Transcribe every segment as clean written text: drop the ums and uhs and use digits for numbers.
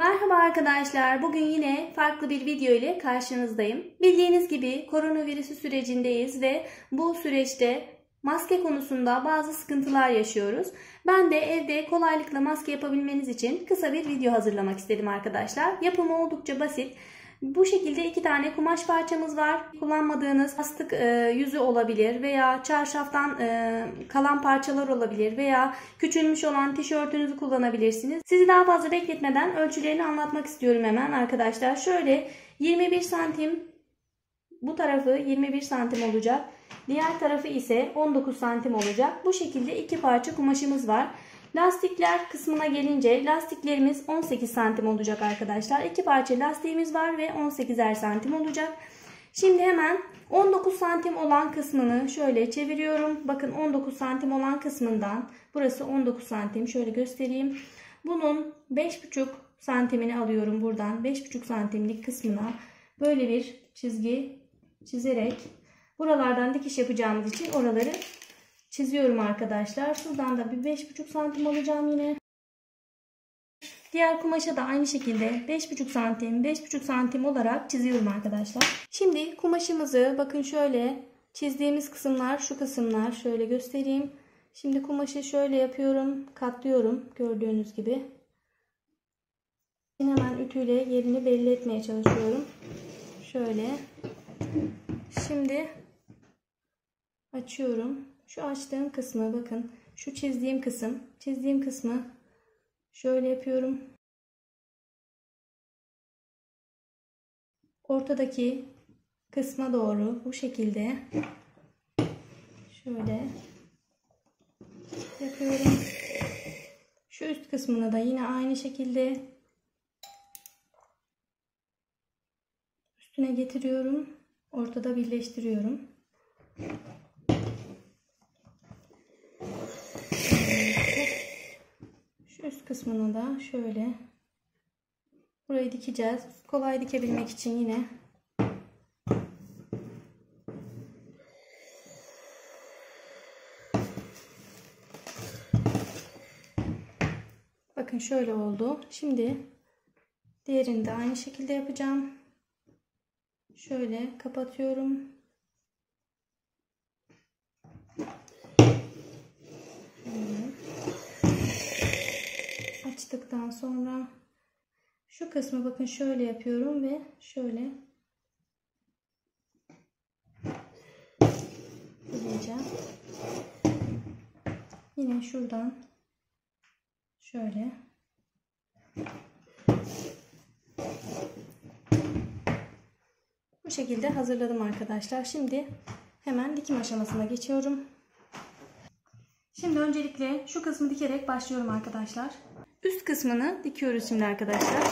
Merhaba arkadaşlar. Bugün yine farklı bir video ile karşınızdayım. Bildiğiniz gibi koronavirüsü sürecindeyiz ve bu süreçte maske konusunda bazı sıkıntılar yaşıyoruz. Ben de evde kolaylıkla maske yapabilmeniz için kısa bir video hazırlamak istedim arkadaşlar. Yapımı oldukça basit. Bu şekilde iki tane kumaş parçamız var. Kullanmadığınız yastık yüzü olabilir veya çarşaftan kalan parçalar olabilir veya küçülmüş olan tişörtünüzü kullanabilirsiniz. Sizi daha fazla bekletmeden ölçülerini anlatmak istiyorum hemen arkadaşlar. Şöyle 21 santim, bu tarafı 21 santim olacak. Diğer tarafı ise 19 santim olacak. Bu şekilde iki parça kumaşımız var. Lastikler kısmına gelince lastiklerimiz 18 santim olacak arkadaşlar. İki parça lastiğimiz var ve 18'er santim olacak. Şimdi hemen 19 santim olan kısmını şöyle çeviriyorum. Bakın 19 santim olan kısmından, burası 19 santim, şöyle göstereyim. Bunun 5,5 santimini alıyorum buradan. 5,5 santimlik kısmına böyle bir çizgi çizerek buralardan dikiş yapacağımız için oraları çiziyorum arkadaşlar. Şuradan da bir 5,5 santim alacağım yine. Diğer kumaşa da aynı şekilde 5,5 santim, 5,5 santim olarak çiziyorum arkadaşlar. Şimdi kumaşımızı bakın şöyle çizdiğimiz kısımlar, şu kısımlar, şöyle göstereyim. Şimdi kumaşı şöyle yapıyorum, katlıyorum gördüğünüz gibi. Hemen ütüyle yerini belli etmeye çalışıyorum. Şöyle. Şimdi açıyorum. Şu açtığım kısmı bakın, şu çizdiğim kısmı şöyle yapıyorum. Ortadaki kısma doğru bu şekilde şöyle yapıyorum. Şu üst kısmını da yine aynı şekilde üstüne getiriyorum. Ortada birleştiriyorum. Şu üst kısmını da şöyle burayı dikeceğiz. Kolay dikebilmek için yine bakın şöyle oldu. Şimdi diğerini de aynı şekilde yapacağım. Şöyle kapatıyorum. Açtıktan sonra şu kısmı bakın şöyle yapıyorum ve şöyle gideceğim. Yine şuradan şöyle bu şekilde hazırladım arkadaşlar. Şimdi hemen dikim aşamasına geçiyorum. Şimdi öncelikle şu kısmı dikerek başlıyorum arkadaşlar. Üst kısmını dikiyoruz şimdi arkadaşlar.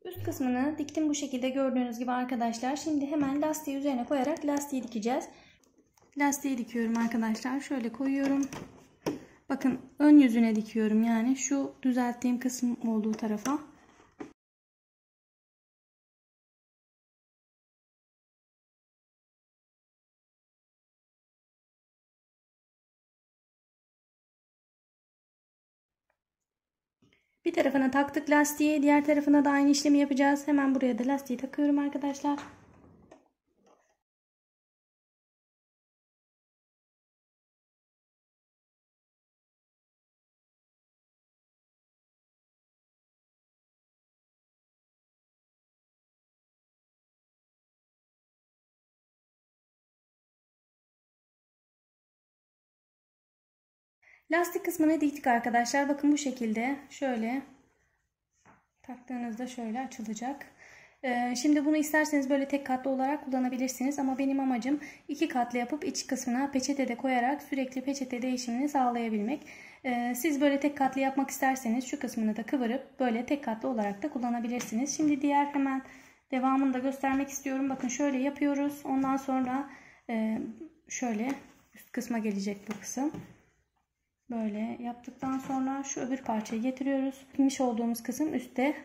Üst kısmını diktim bu şekilde gördüğünüz gibi arkadaşlar. Şimdi hemen lastiği üzerine koyarak lastiği dikeceğiz. Lastiği dikiyorum arkadaşlar. Şöyle koyuyorum. Bakın ön yüzüne dikiyorum, yani şu düzelttiğim kısım olduğu tarafa. Bir tarafına taktık lastiği, diğer tarafına da aynı işlemi yapacağız. Hemen buraya da lastiği takıyorum arkadaşlar. Lastik kısmını diktik arkadaşlar. Bakın bu şekilde şöyle taktığınızda şöyle açılacak. Şimdi bunu isterseniz böyle tek katlı olarak kullanabilirsiniz. Ama benim amacım iki katlı yapıp iç kısmına peçete de koyarak sürekli peçete değişimini sağlayabilmek. Siz böyle tek katlı yapmak isterseniz şu kısmını da kıvırıp böyle tek katlı olarak da kullanabilirsiniz. Şimdi diğer hemen devamını da göstermek istiyorum. Bakın şöyle yapıyoruz. Ondan sonra şöyle üst kısma gelecek bu kısım. Böyle yaptıktan sonra şu öbür parçayı getiriyoruz. Dikmiş olduğumuz kısım üstte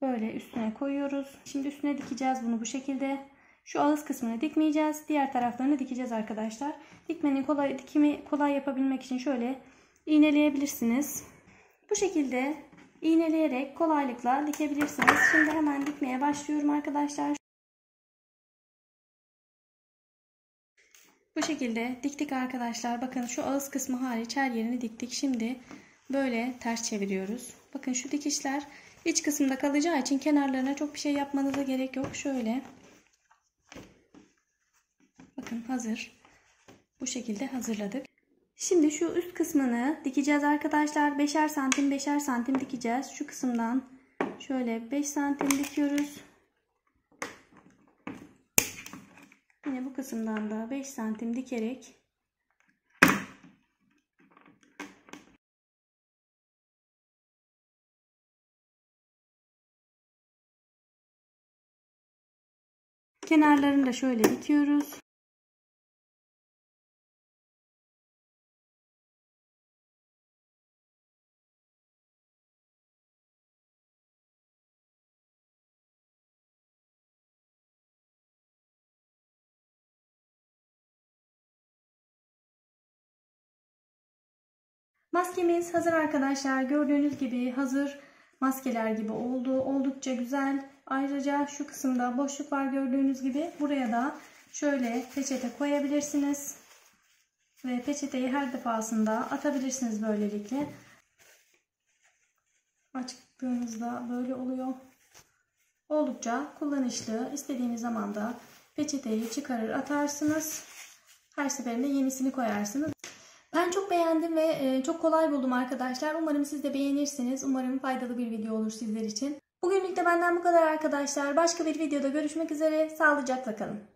böyle üstüne koyuyoruz. Şimdi üstüne dikeceğiz bunu bu şekilde. Şu ağız kısmını dikmeyeceğiz. Diğer taraflarını dikeceğiz arkadaşlar. Dikimi kolay yapabilmek için şöyle iğneleyebilirsiniz. Bu şekilde iğneleyerek kolaylıkla dikebilirsiniz. Şimdi hemen dikmeye başlıyorum arkadaşlar. Bu şekilde diktik arkadaşlar. Bakın şu ağız kısmı hariç her yerini diktik. Şimdi böyle ters çeviriyoruz. Bakın şu dikişler iç kısımda kalacağı için kenarlarına çok bir şey yapmanıza gerek yok. Şöyle. Bakın hazır. Bu şekilde hazırladık. Şimdi şu üst kısmını dikeceğiz arkadaşlar. 5'er santim 5'er santim dikeceğiz. Şu kısımdan şöyle 5 santim dikiyoruz. Yine bu kısımdan da 5 santim dikerek kenarlarını da şöyle dikiyoruz. Maskemiz hazır arkadaşlar. Gördüğünüz gibi hazır maskeler gibi oldu. Oldukça güzel. Ayrıca şu kısımda boşluk var gördüğünüz gibi. Buraya da şöyle peçete koyabilirsiniz. Ve peçeteyi her defasında atabilirsiniz böylelikle. Açtığınızda böyle oluyor. Oldukça kullanışlı. İstediğiniz zaman da peçeteyi çıkarır atarsınız. Her seferinde yenisini koyarsınız. Ben çok beğendim ve çok kolay buldum arkadaşlar. Umarım siz de beğenirsiniz. Umarım faydalı bir video olur sizler için. Bugünlük de benden bu kadar arkadaşlar. Başka bir videoda görüşmek üzere. Sağlıcakla kalın.